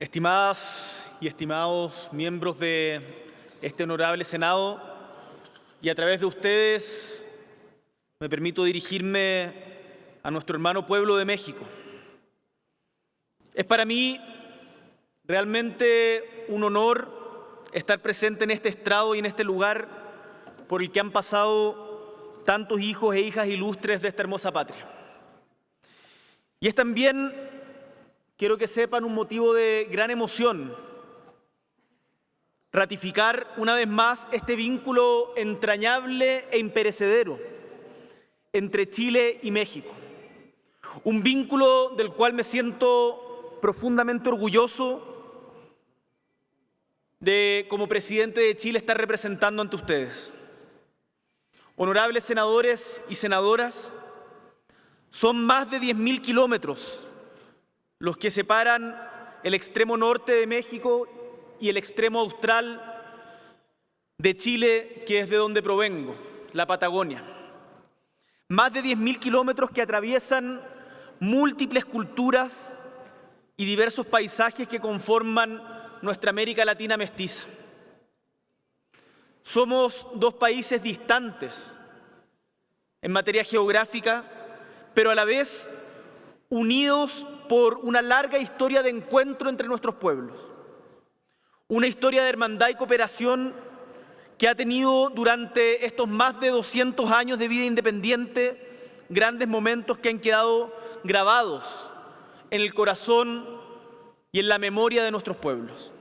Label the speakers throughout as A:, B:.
A: Estimadas y estimados miembros de este honorable Senado, y a través de ustedes me permito dirigirme a nuestro hermano pueblo de México. Es para mí realmente un honor estar presente en este estrado y en este lugar por el que han pasado tantos hijos e hijas ilustres de esta hermosa patria. Y es también, quiero que sepan, un motivo de gran emoción ratificar una vez más este vínculo entrañable e imperecedero entre Chile y México. Un vínculo del cual me siento profundamente orgulloso de, como presidente de Chile, estar representando ante ustedes. Honorables senadores y senadoras, son más de 10.000 kilómetros los que separan el extremo norte de México y el extremo austral de Chile, que es de donde provengo, la Patagonia. Más de 10.000 kilómetros que atraviesan múltiples culturas y diversos paisajes que conforman nuestra América Latina mestiza. Somos dos países distantes en materia geográfica, pero a la vez unidos por una larga historia de encuentro entre nuestros pueblos. Una historia de hermandad y cooperación que ha tenido durante estos más de 200 años de vida independiente grandes momentos que han quedado grabados en el corazón y en la memoria de nuestros pueblos.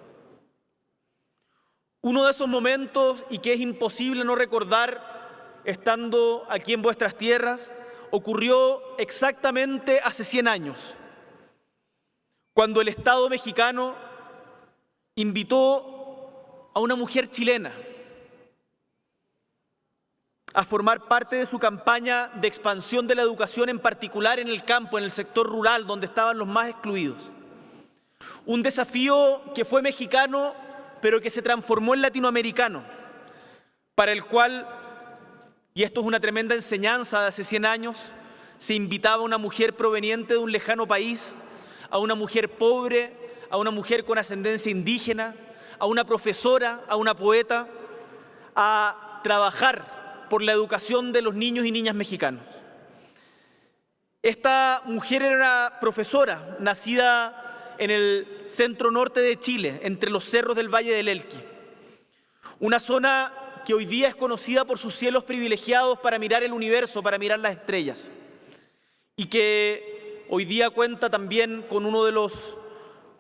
A: Uno de esos momentos, y que es imposible no recordar estando aquí en vuestras tierras, ocurrió exactamente hace 100 años, cuando el Estado mexicano invitó a una mujer chilena a formar parte de su campaña de expansión de la educación, en particular en el campo, en el sector rural, donde estaban los más excluidos. Un desafío que fue mexicano, pero que se transformó en latinoamericano, para el cual, y esto es una tremenda enseñanza de hace 100 años, se invitaba a una mujer proveniente de un lejano país, a una mujer pobre, a una mujer con ascendencia indígena, a una profesora, a una poeta, a trabajar por la educación de los niños y niñas mexicanos. Esta mujer era una profesora nacida en el centro norte de Chile, entre los cerros del Valle del Elqui, una zona que hoy día es conocida por sus cielos privilegiados para mirar el universo, para mirar las estrellas, y que hoy día cuenta también con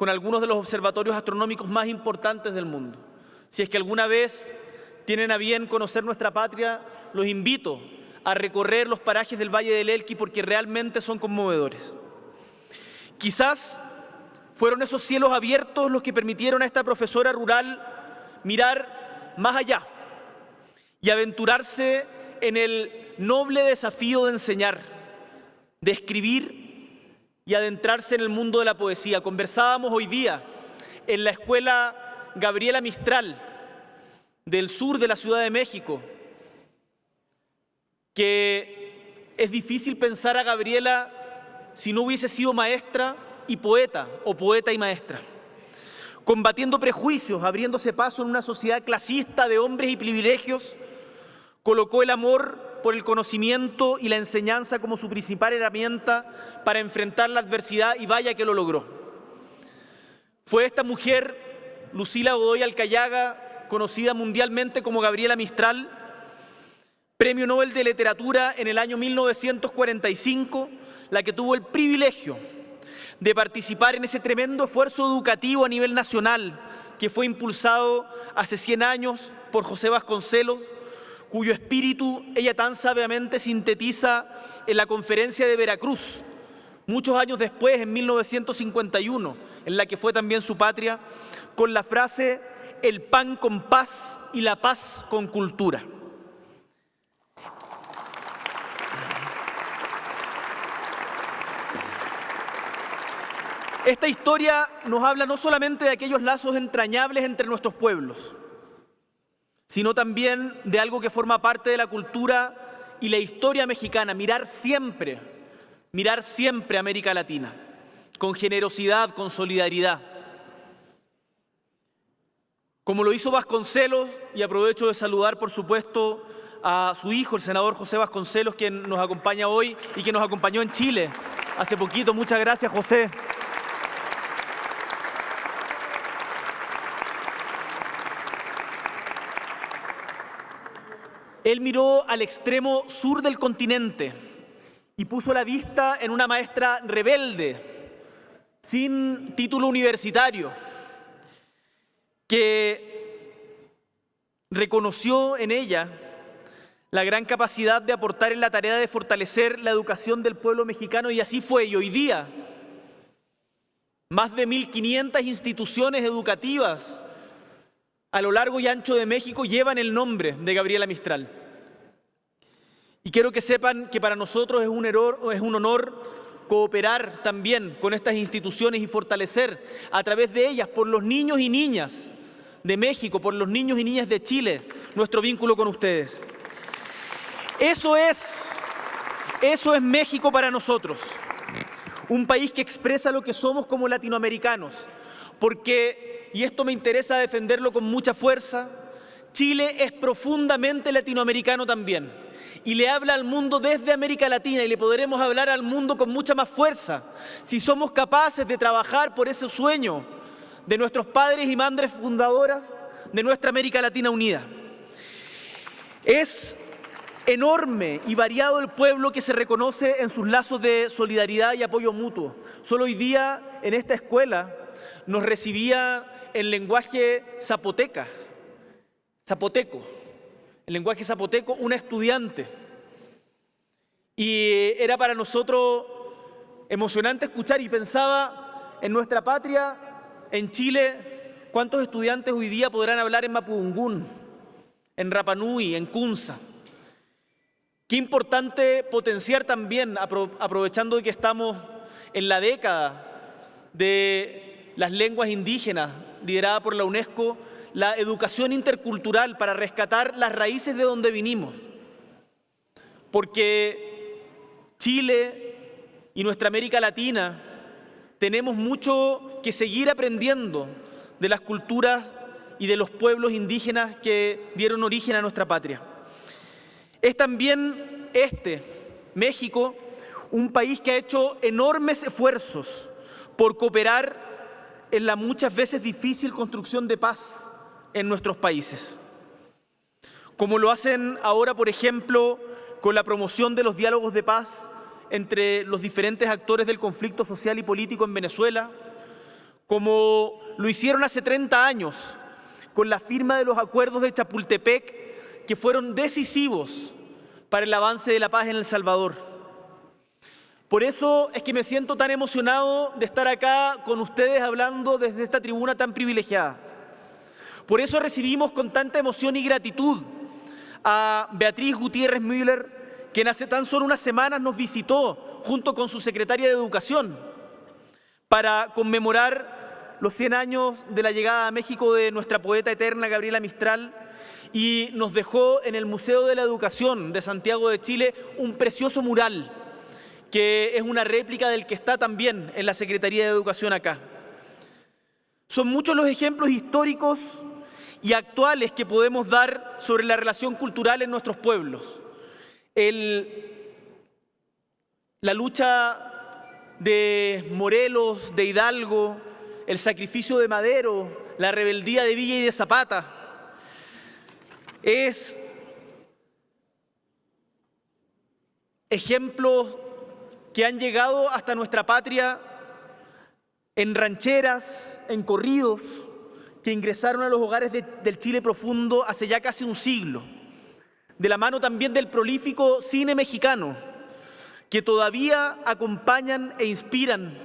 A: algunos de los observatorios astronómicos más importantes del mundo. Si es que alguna vez tienen a bien conocer nuestra patria, los invito a recorrer los parajes del Valle del Elqui, porque realmente son conmovedores. Quizás fueron esos cielos abiertos los que permitieron a esta profesora rural mirar más allá y aventurarse en el noble desafío de enseñar, de escribir y adentrarse en el mundo de la poesía. Conversábamos hoy día en la escuela Gabriela Mistral del sur de la Ciudad de México, que es difícil pensar a Gabriela si no hubiese sido maestra y poeta, o poeta y maestra, combatiendo prejuicios, abriéndose paso en una sociedad clasista de hombres y privilegios. Colocó el amor por el conocimiento y la enseñanza como su principal herramienta para enfrentar la adversidad, y vaya que lo logró. Fue esta mujer, Lucila Godoy Alcayaga, conocida mundialmente como Gabriela Mistral, Premio Nobel de Literatura en el año 1945, la que tuvo el privilegio de participar en ese tremendo esfuerzo educativo a nivel nacional que fue impulsado hace 100 años por José Vasconcelos, cuyo espíritu ella tan sabiamente sintetiza en la Conferencia de Veracruz, muchos años después, en 1951, en la que fue también su patria, con la frase: el pan con paz y la paz con cultura. Esta historia nos habla no solamente de aquellos lazos entrañables entre nuestros pueblos, sino también de algo que forma parte de la cultura y la historia mexicana: mirar siempre a América Latina, con generosidad, con solidaridad. como lo hizo Vasconcelos, y aprovecho de saludar, por supuesto, a su hijo, el senador José Vasconcelos, quien nos acompaña hoy y que nos acompañó en Chile hace poquito. Muchas gracias, José. Él miró al extremo sur del continente y puso la vista en una maestra rebelde, sin título universitario, que reconoció en ella la gran capacidad de aportar en la tarea de fortalecer la educación del pueblo mexicano, y así fue. Y hoy día, más de 1.500 instituciones educativas a lo largo y ancho de México llevan el nombre de Gabriela Mistral. Y quiero que sepan que para nosotros es un honor cooperar también con estas instituciones y fortalecer a través de ellas, por los niños y niñas de México, por los niños y niñas de Chile, nuestro vínculo con ustedes. Eso es México para nosotros, un país que expresa lo que somos como latinoamericanos, porque, y esto me interesa defenderlo con mucha fuerza, Chile es profundamente latinoamericano también, y le habla al mundo desde América Latina, y le podremos hablar al mundo con mucha más fuerza si somos capaces de trabajar por ese sueño de nuestros padres y madres fundadoras de nuestra América Latina unida. Es enorme y variado el pueblo que se reconoce en sus lazos de solidaridad y apoyo mutuo. Solo hoy día en esta escuela nos recibía el lenguaje zapoteco, el lenguaje zapoteco, una estudiante. Y era para nosotros emocionante escuchar, y pensaba en nuestra patria, en Chile, cuántos estudiantes hoy día podrán hablar en Mapudungún, en Rapa Nui, en Kunza. Qué importante potenciar también, aprovechando de que estamos en la década de las lenguas indígenas, liderada por la UNESCO, la educación intercultural para rescatar las raíces de donde vinimos. Porque Chile y nuestra América Latina tenemos mucho que seguir aprendiendo de las culturas y de los pueblos indígenas que dieron origen a nuestra patria. Es también México, un país que ha hecho enormes esfuerzos por cooperar en la muchas veces difícil construcción de paz en nuestros países. Como lo hacen ahora, por ejemplo, con la promoción de los diálogos de paz entre los diferentes actores del conflicto social y político en Venezuela, como lo hicieron hace 30 años con la firma de los acuerdos de Chapultepec, que fueron decisivos para el avance de la paz en El Salvador. Por eso es que me siento tan emocionado de estar acá con ustedes hablando desde esta tribuna tan privilegiada. Por eso recibimos con tanta emoción y gratitud a Beatriz Gutiérrez Müller, quien hace tan solo unas semanas nos visitó junto con su secretaria de Educación para conmemorar los 100 años de la llegada a México de nuestra poeta eterna Gabriela Mistral, y nos dejó en el Museo de la Educación de Santiago de Chile un precioso mural, que es una réplica del que está también en la Secretaría de Educación acá. Son muchos los ejemplos históricos y actuales que podemos dar sobre la relación cultural en nuestros pueblos. La lucha de Morelos, de Hidalgo, el sacrificio de Madero, la rebeldía de Villa y de Zapata, es ejemplos que han llegado hasta nuestra patria en rancheras, en corridos, que ingresaron a los hogares del Chile profundo hace ya casi un siglo, de la mano también del prolífico cine mexicano, que todavía acompañan e inspiran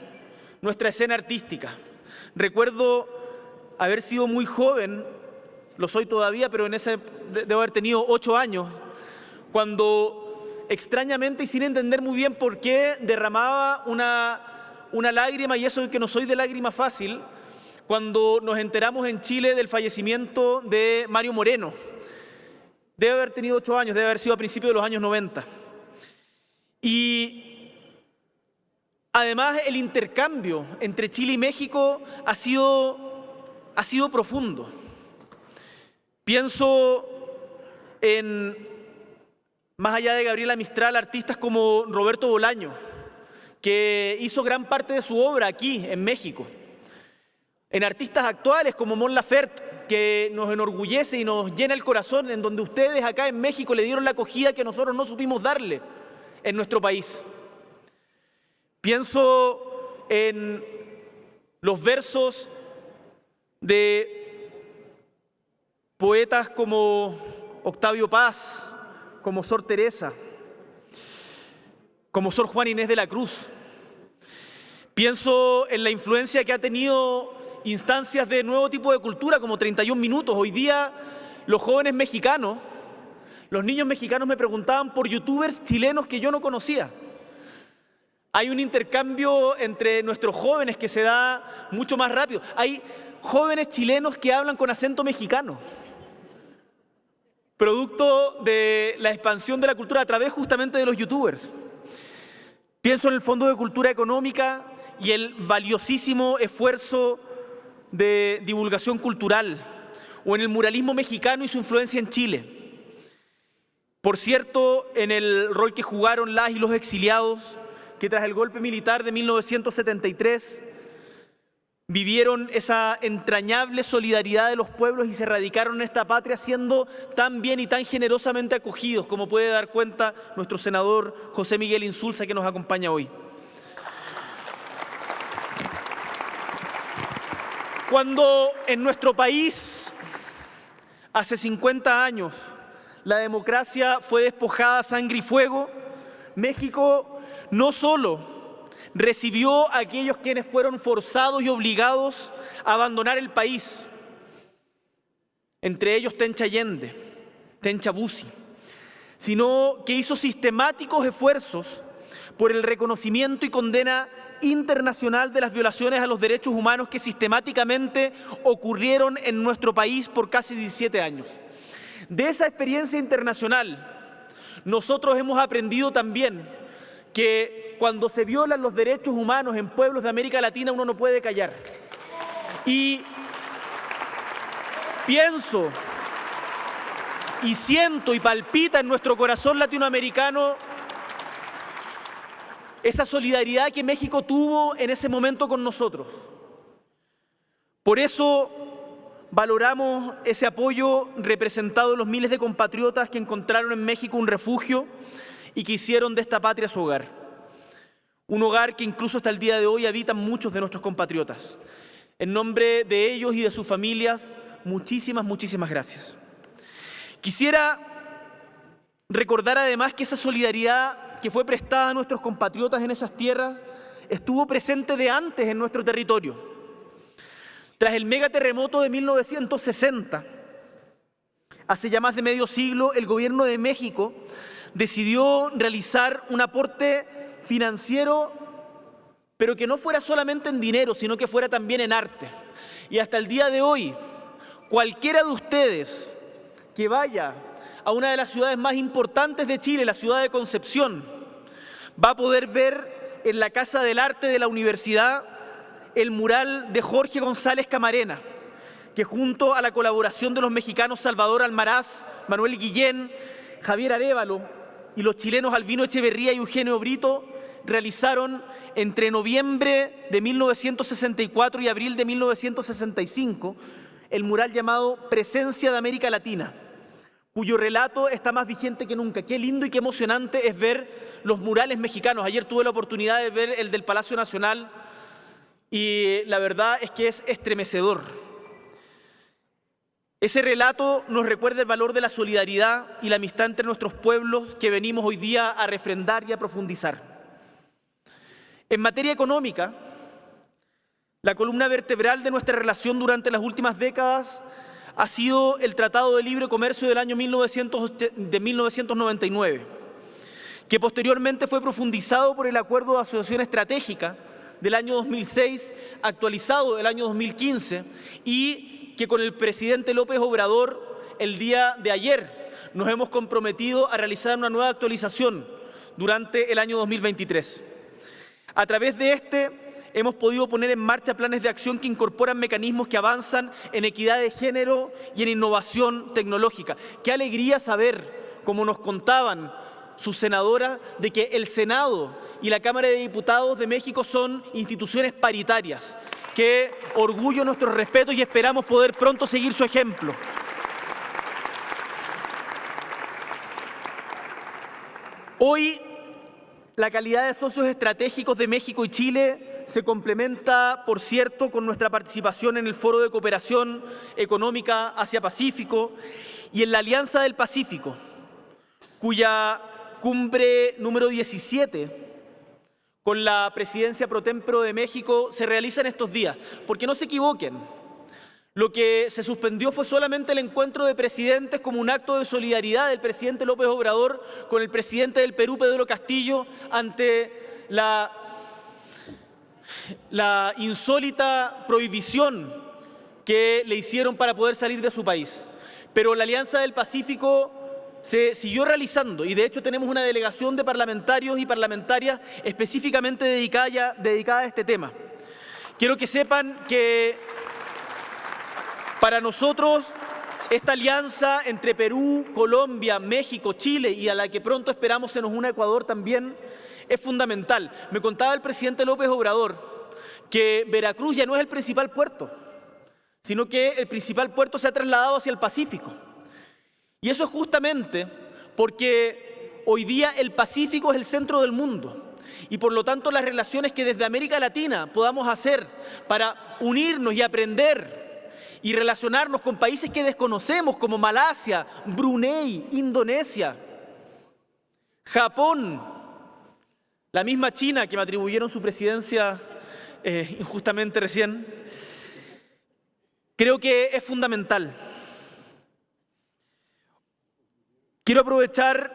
A: nuestra escena artística. Recuerdo haber sido muy joven, lo soy todavía, pero debo haber tenido 8 años, cuando extrañamente y sin entender muy bien por qué derramaba una lágrima, y eso que no soy de lágrima fácil, cuando nos enteramos en Chile del fallecimiento de Mario Moreno. Debe haber tenido 8 años, debe haber sido a principios de los años 90. Y además el intercambio entre Chile y México ha sido profundo. Pienso en, más allá de Gabriela Mistral, artistas como Roberto Bolaño, que hizo gran parte de su obra aquí en México. En artistas actuales como Mon Laferte, que nos enorgullece y nos llena el corazón, en donde ustedes acá en México le dieron la acogida que nosotros no supimos darle en nuestro país. Pienso en los versos de poetas como Octavio Paz, como Sor Teresa, como Sor Juana Inés de la Cruz. Pienso en la influencia que ha tenido instancias de nuevo tipo de cultura como 31 Minutos. Hoy día los jóvenes mexicanos, los niños mexicanos me preguntaban por youtubers chilenos que yo no conocía. Hay un intercambio entre nuestros jóvenes que se da mucho más rápido. Hay jóvenes chilenos que hablan con acento mexicano, producto de la expansión de la cultura a través justamente de los youtubers. Pienso en el Fondo de Cultura Económica y el valiosísimo esfuerzo de divulgación cultural, o en el muralismo mexicano y su influencia en Chile. Por cierto, en el rol que jugaron las y los exiliados, que tras el golpe militar de 1973 vivieron esa entrañable solidaridad de los pueblos y se radicaron en esta patria siendo tan bien y tan generosamente acogidos, como puede dar cuenta nuestro senador José Miguel Insulza, que nos acompaña hoy. Cuando en nuestro país, hace 50 años, la democracia fue despojada a sangre y fuego, México no solo recibió a aquellos quienes fueron forzados y obligados a abandonar el país, entre ellos Tencha Allende, Tencha Bussi, sino que hizo sistemáticos esfuerzos por el reconocimiento y condena internacional de las violaciones a los derechos humanos que sistemáticamente ocurrieron en nuestro país por casi 17 años. De esa experiencia internacional, nosotros hemos aprendido también que cuando se violan los derechos humanos en pueblos de América Latina uno no puede callar. Y pienso y siento y palpita en nuestro corazón latinoamericano esa solidaridad que México tuvo en ese momento con nosotros. Por eso valoramos ese apoyo representado en los miles de compatriotas que encontraron en México un refugio y que hicieron de esta patria su hogar. Un hogar que incluso hasta el día de hoy habitan muchos de nuestros compatriotas. En nombre de ellos y de sus familias, muchísimas gracias. Quisiera recordar además que esa solidaridad que fue prestada a nuestros compatriotas en esas tierras estuvo presente de antes en nuestro territorio. Tras el megaterremoto de 1960, hace ya más de medio siglo, el gobierno de México decidió realizar un aporte financiero, pero que no fuera solamente en dinero, sino que fuera también en arte. Y hasta el día de hoy, cualquiera de ustedes que vaya a una de las ciudades más importantes de Chile, la ciudad de Concepción, va a poder ver en la Casa del Arte de la Universidad el mural de Jorge González Camarena, que junto a la colaboración de los mexicanos Salvador Almaraz, Manuel Guillén, Javier Arévalo y los chilenos Albino Echeverría y Eugenio Brito realizaron entre noviembre de 1964 y abril de 1965 el mural llamado Presencia de América Latina, cuyo relato está más vigente que nunca. Qué lindo y qué emocionante es ver los murales mexicanos. Ayer tuve la oportunidad de ver el del Palacio Nacional y la verdad es que es estremecedor. Ese relato nos recuerda el valor de la solidaridad y la amistad entre nuestros pueblos que venimos hoy día a refrendar y a profundizar. En materia económica, la columna vertebral de nuestra relación durante las últimas décadas ha sido el Tratado de Libre Comercio del año 1999, que posteriormente fue profundizado por el Acuerdo de Asociación Estratégica del año 2006, actualizado del año 2015, y que con el presidente López Obrador el día de ayer nos hemos comprometido a realizar una nueva actualización durante el año 2023. A través de este hemos podido poner en marcha planes de acción que incorporan mecanismos que avanzan en equidad de género y en innovación tecnológica. Qué alegría saber, como nos contaban sus senadoras, de que el Senado y la Cámara de Diputados de México son instituciones paritarias. Qué orgullo, nuestros respetos, y esperamos poder pronto seguir su ejemplo. Hoy, la calidad de socios estratégicos de México y Chile se complementa, por cierto, con nuestra participación en el Foro de Cooperación Económica Asia-Pacífico y en la Alianza del Pacífico, cuya cumbre número 17 con la presidencia pro tempore de México se realiza en estos días. Porque no se equivoquen, lo que se suspendió fue solamente el encuentro de presidentes como un acto de solidaridad del presidente López Obrador con el presidente del Perú, Pedro Castillo, ante la insólita prohibición que le hicieron para poder salir de su país. Pero la Alianza del Pacífico se siguió realizando y de hecho tenemos una delegación de parlamentarios y parlamentarias específicamente dedicada a este tema. Quiero que sepan que para nosotros esta alianza entre Perú, Colombia, México, Chile y a la que pronto esperamos se nos una Ecuador también es fundamental. Me contaba el presidente López Obrador que Veracruz ya no es el principal puerto, sino que el principal puerto se ha trasladado hacia el Pacífico. Y eso es justamente porque hoy día el Pacífico es el centro del mundo y por lo tanto las relaciones que desde América Latina podamos hacer para unirnos y aprender y relacionarnos con países que desconocemos como Malasia, Brunei, Indonesia, Japón, la misma China que me atribuyeron su presidencia injustamente recién, creo que es fundamental. Quiero aprovechar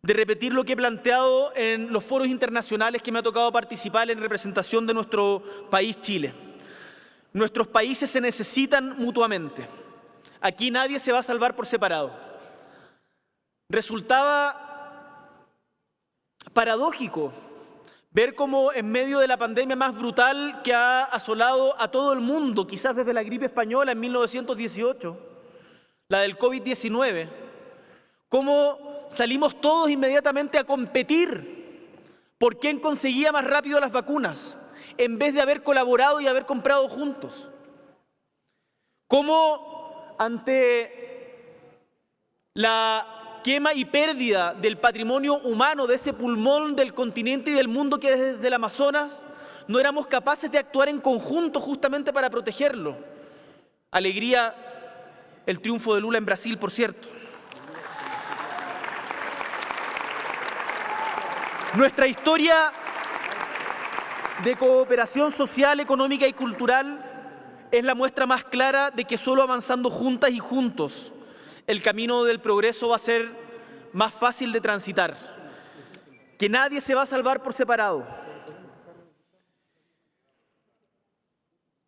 A: de repetir lo que he planteado en los foros internacionales que me ha tocado participar en representación de nuestro país, Chile. Nuestros países se necesitan mutuamente. Aquí nadie se va a salvar por separado. Resultaba paradójico ver cómo en medio de la pandemia más brutal que ha asolado a todo el mundo, quizás desde la gripe española en 1918, la del COVID-19, cómo salimos todos inmediatamente a competir por quién conseguía más rápido las vacunas, en vez de haber colaborado y haber comprado juntos. Cómo ante la quema y pérdida del patrimonio humano, de ese pulmón del continente y del mundo que es desde el Amazonas, no éramos capaces de actuar en conjunto justamente para protegerlo. Alegría el triunfo de Lula en Brasil, por cierto. Nuestra historia de cooperación social, económica y cultural es la muestra más clara de que solo avanzando juntas y juntos el camino del progreso va a ser más fácil de transitar, que nadie se va a salvar por separado.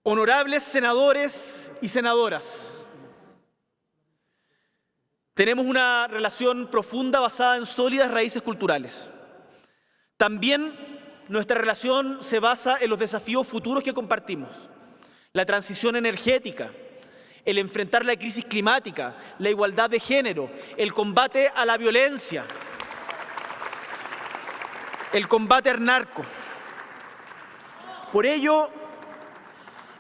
A: Honorables senadores y senadoras, tenemos una relación profunda basada en sólidas raíces culturales. También nuestra relación se basa en los desafíos futuros que compartimos: la transición energética, el enfrentar la crisis climática, la igualdad de género, el combate a la violencia, el combate al narco. Por ello,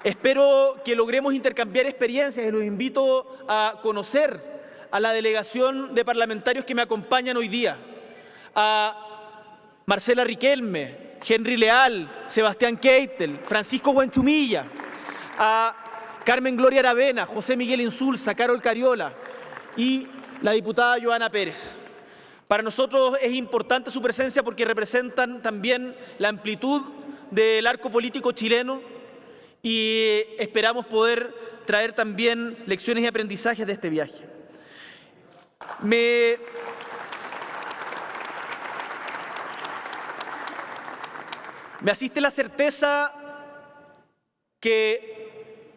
A: espero que logremos intercambiar experiencias y los invito a conocer a la delegación de parlamentarios que me acompañan hoy día, a Marcela Riquelme, Henry Leal, Sebastián Keitel, Francisco Huanchumilla, a Carmen Gloria Aravena, José Miguel Insulza, Carol Cariola y la diputada Joana Pérez. Para nosotros es importante su presencia porque representan también la amplitud del arco político chileno y esperamos poder traer también lecciones y aprendizajes de este viaje. Me asiste la certeza que,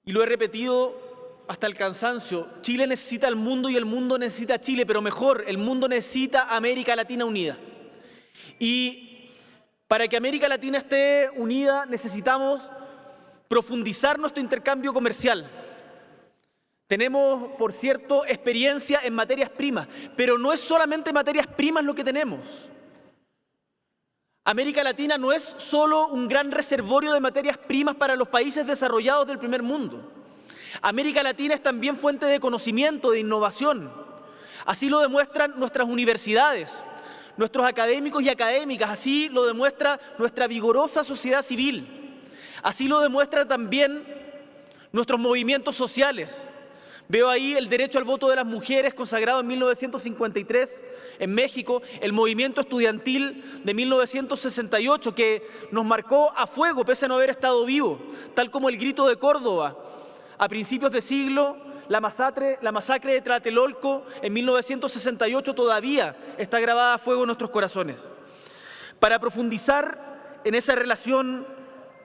A: y lo he repetido hasta el cansancio, Chile necesita al mundo y el mundo necesita a Chile, pero mejor, el mundo necesita a América Latina unida. Y Para que América Latina esté unida necesitamos profundizar nuestro intercambio comercial. Tenemos, por cierto, experiencia en materias primas, pero no es solamente materias primas lo que tenemos. América Latina no es solo un gran reservorio de materias primas para los países desarrollados del primer mundo. América Latina es también fuente de conocimiento, de innovación. Así lo demuestran nuestras universidades, nuestros académicos y académicas, así lo demuestra nuestra vigorosa sociedad civil, así lo demuestran también nuestros movimientos sociales. Veo ahí el derecho al voto de las mujeres consagrado en 1953 en México, el movimiento estudiantil de 1968 que nos marcó a fuego pese a no haber estado vivo, tal como el Grito de Córdoba a principios de siglo, la masacre de Tlatelolco en 1968 todavía está grabada a fuego en nuestros corazones. Para profundizar en esa relación,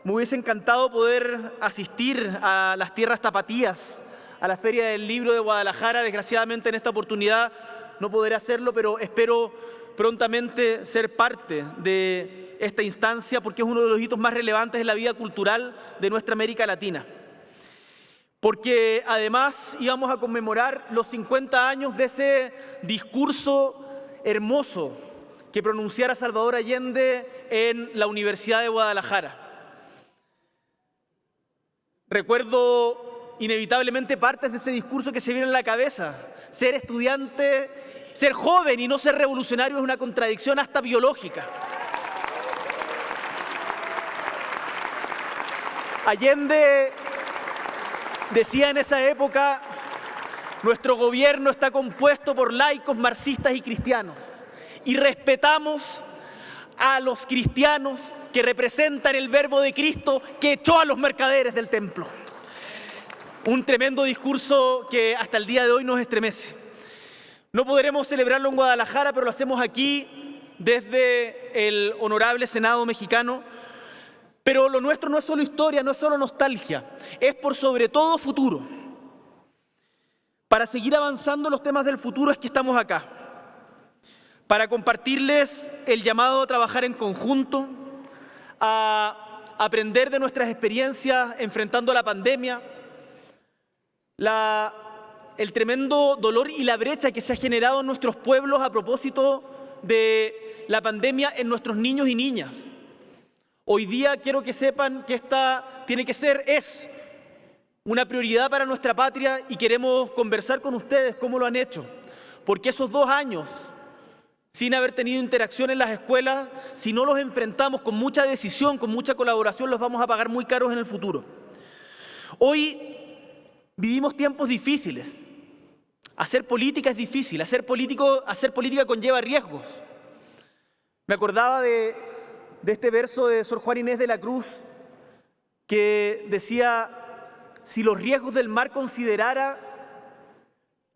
A: me hubiese encantado poder asistir a las tierras tapatías, a la Feria del Libro de Guadalajara. Desgraciadamente en esta oportunidad no podré hacerlo, pero espero prontamente ser parte de esta instancia porque es uno de los hitos más relevantes en la vida cultural de nuestra América Latina. Porque además íbamos a conmemorar los 50 años de ese discurso hermoso que pronunciara Salvador Allende en la Universidad de Guadalajara. Recuerdo inevitablemente partes de ese discurso que se vienen a la cabeza. Ser estudiante, ser joven y no ser revolucionario es una contradicción hasta biológica. Allende decía en esa época: nuestro gobierno está compuesto por laicos, marxistas y cristianos, y respetamos a los cristianos que representan el verbo de Cristo que echó a los mercaderes del templo. Un tremendo discurso que hasta el día de hoy nos estremece. No podremos celebrarlo en Guadalajara, pero lo hacemos aquí desde el honorable Senado mexicano. Pero lo nuestro no es solo historia, no es solo nostalgia, es por sobre todo futuro. Para seguir avanzando en los temas del futuro es que estamos acá. Para compartirles el llamado a trabajar en conjunto, a aprender de nuestras experiencias enfrentando la pandemia, el tremendo dolor y la brecha que se ha generado en nuestros pueblos a propósito de la pandemia en nuestros niños y niñas. Hoy día quiero que sepan que esta es una prioridad para nuestra patria y queremos conversar con ustedes cómo lo han hecho, porque esos 2 años sin haber tenido interacción en las escuelas, si no los enfrentamos con mucha decisión, con mucha colaboración, los vamos a pagar muy caros en el futuro. Hoy vivimos tiempos difíciles. Hacer política es difícil, hacer política conlleva riesgos. Me acordaba de este verso de Sor Juana Inés de la Cruz que decía: si los riesgos del mar considerara,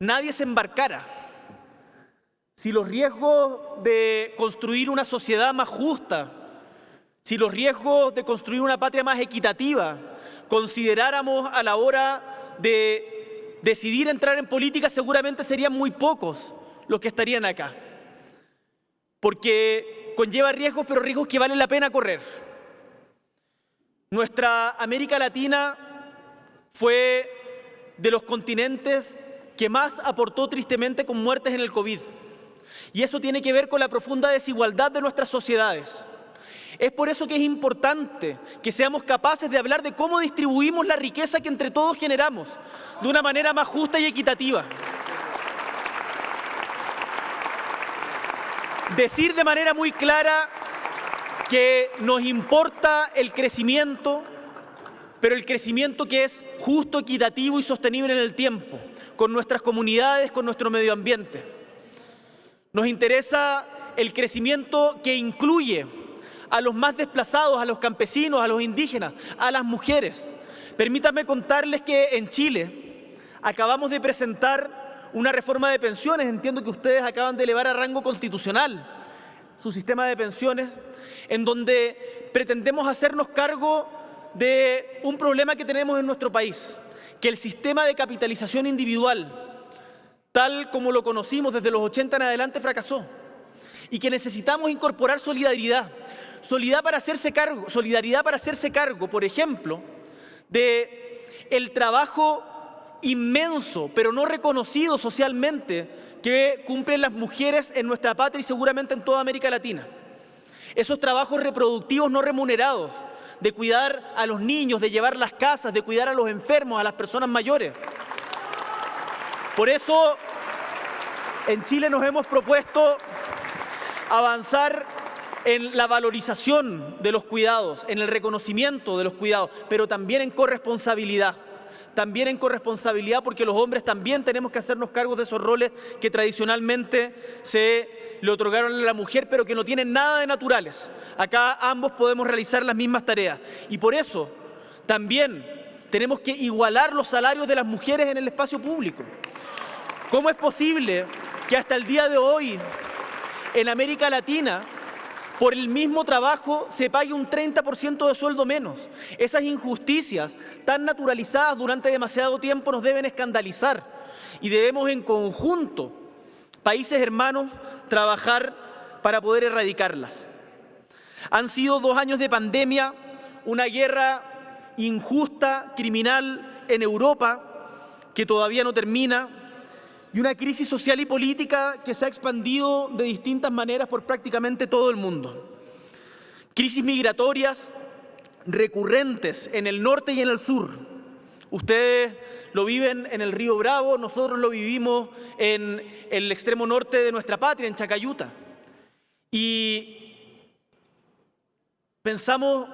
A: nadie se embarcara. Si los riesgos de construir una sociedad más justa, si los riesgos de construir una patria más equitativa, consideráramos a la hora de decidir entrar en política, seguramente serían muy pocos los que estarían acá. Porque conlleva riesgos, pero riesgos que valen la pena correr. Nuestra América Latina fue de los continentes que más aportó tristemente con muertes en el COVID. Y eso tiene que ver con la profunda desigualdad de nuestras sociedades. Es por eso que es importante que seamos capaces de hablar de cómo distribuimos la riqueza que entre todos generamos de una manera más justa y equitativa. Decir de manera muy clara que nos importa el crecimiento, pero el crecimiento que es justo, equitativo y sostenible en el tiempo, con nuestras comunidades, con nuestro medio ambiente. Nos interesa el crecimiento que incluye a los más desplazados, a los campesinos, a los indígenas, a las mujeres. Permítanme contarles que en Chile acabamos de presentar una reforma de pensiones. Entiendo que ustedes acaban de elevar a rango constitucional su sistema de pensiones, en donde pretendemos hacernos cargo de un problema que tenemos en nuestro país, que el sistema de capitalización individual, tal como lo conocimos desde los 80 en adelante, fracasó, y que necesitamos incorporar solidaridad. solidaridad para hacerse cargo, por ejemplo, de el trabajo inmenso, pero no reconocido socialmente, que cumplen las mujeres en nuestra patria y seguramente en toda América Latina. Esos trabajos reproductivos no remunerados, de cuidar a los niños, de llevar las casas, de cuidar a los enfermos, a las personas mayores. Por eso, en Chile nos hemos propuesto avanzar en la valorización de los cuidados, en el reconocimiento de los cuidados, pero también en corresponsabilidad. También en corresponsabilidad, porque los hombres también tenemos que hacernos cargo de esos roles que tradicionalmente se le otorgaron a la mujer, pero que no tienen nada de naturales. Acá ambos podemos realizar las mismas tareas. Y por eso también tenemos que igualar los salarios de las mujeres en el espacio público. ¿Cómo es posible que hasta el día de hoy en América Latina por el mismo trabajo se pague un 30% de sueldo menos? Esas injusticias tan naturalizadas durante demasiado tiempo nos deben escandalizar y debemos en conjunto, países hermanos, trabajar para poder erradicarlas. Han sido 2 años de pandemia, una guerra injusta, criminal en Europa, que todavía no termina, y una crisis social y política que se ha expandido de distintas maneras por prácticamente todo el mundo. Crisis migratorias recurrentes en el norte y en el sur. Ustedes lo viven en el Río Bravo, nosotros lo vivimos en el extremo norte de nuestra patria, en Chacayuta. Y pensamos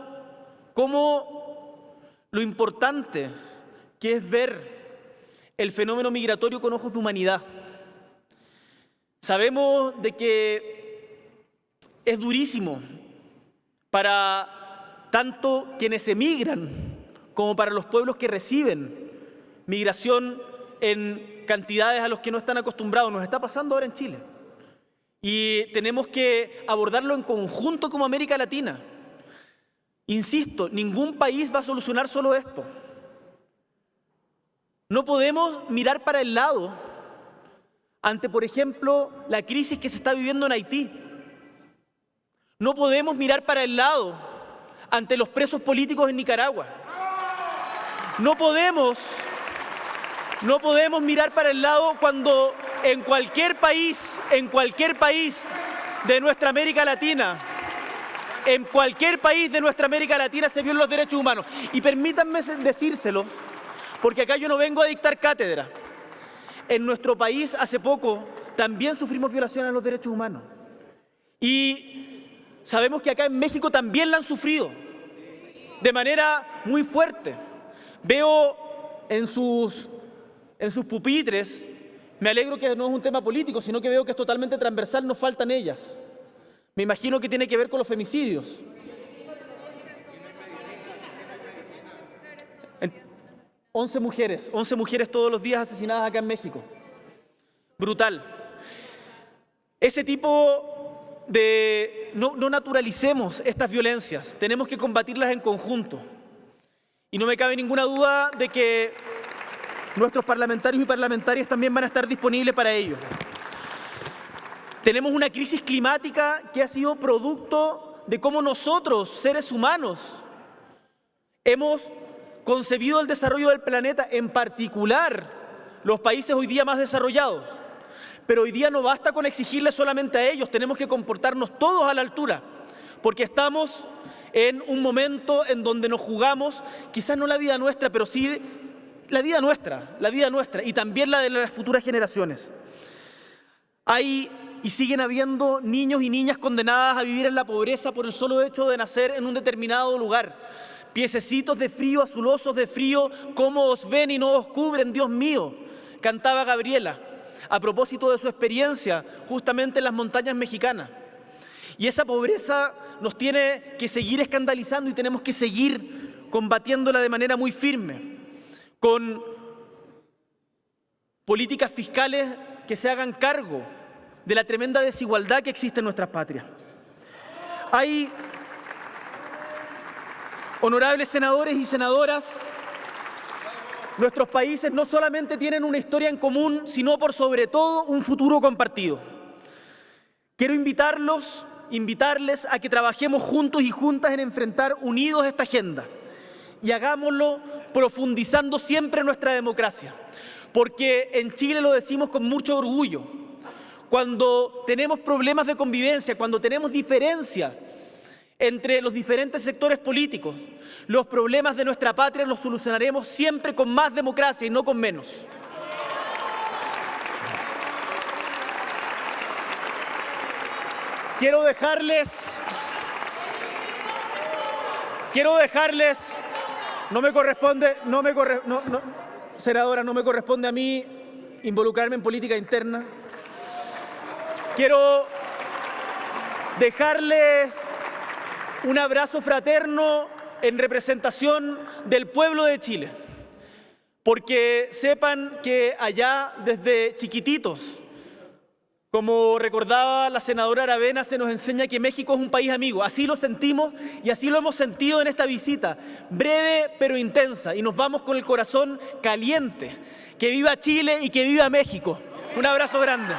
A: cómo lo importante que es ver el fenómeno migratorio con ojos de humanidad. Sabemos de que es durísimo para tanto quienes emigran como para los pueblos que reciben migración en cantidades a los que no están acostumbrados. Nos está pasando ahora en Chile. Y tenemos que abordarlo en conjunto como América Latina. Insisto, ningún país va a solucionar solo esto. No podemos mirar para el lado ante, por ejemplo, la crisis que se está viviendo en Haití. No podemos mirar para el lado ante los presos políticos en Nicaragua. No podemos mirar para el lado cuando en cualquier país de nuestra América Latina, se violan los derechos humanos. Y permítanme decírselo, porque acá yo no vengo a dictar cátedra. En nuestro país hace poco también sufrimos violaciones a los derechos humanos. Y sabemos que acá en México también la han sufrido de manera muy fuerte. Veo en sus pupitres, me alegro que no es un tema político, sino que veo que es totalmente transversal, nos faltan ellas. Me imagino que tiene que ver con los femicidios. 11 mujeres todos los días asesinadas acá en México. Brutal. Ese tipo de... No naturalicemos estas violencias, tenemos que combatirlas en conjunto. Y no me cabe ninguna duda de que nuestros parlamentarios y parlamentarias también van a estar disponibles para ello. Tenemos una crisis climática que ha sido producto de cómo nosotros, seres humanos, hemos concebido el desarrollo del planeta, en particular los países hoy día más desarrollados. Pero hoy día no basta con exigirles solamente a ellos, tenemos que comportarnos todos a la altura, porque estamos en un momento en donde nos jugamos, quizás no la vida nuestra, pero sí la vida nuestra, y también la de las futuras generaciones. Hay y siguen habiendo niños y niñas condenadas a vivir en la pobreza por el solo hecho de nacer en un determinado lugar. Piececitos de frío, azulosos de frío, ¿cómo os ven y no os cubren, Dios mío?, cantaba Gabriela, a propósito de su experiencia justamente en las montañas mexicanas. Y esa pobreza nos tiene que seguir escandalizando y tenemos que seguir combatiéndola de manera muy firme, con políticas fiscales que se hagan cargo de la tremenda desigualdad que existe en nuestras patrias. Hay, honorables senadores y senadoras, nuestros países no solamente tienen una historia en común, sino por sobre todo un futuro compartido. Quiero invitarlos invitarles a que trabajemos juntos y juntas en enfrentar unidos esta agenda. Y hagámoslo profundizando siempre nuestra democracia. Porque en Chile lo decimos con mucho orgullo. Cuando tenemos problemas de convivencia, cuando tenemos diferencias entre los diferentes sectores políticos, los problemas de nuestra patria los solucionaremos siempre con más democracia y no con menos. Quiero dejarles, senadora, no me corresponde a mí involucrarme en política interna. Quiero dejarles un abrazo fraterno en representación del pueblo de Chile, porque sepan que allá desde chiquititos, como recordaba la senadora Aravena, se nos enseña que México es un país amigo. Así lo sentimos y así lo hemos sentido en esta visita, breve pero intensa, y nos vamos con el corazón caliente. Que viva Chile y que viva México. Un abrazo grande.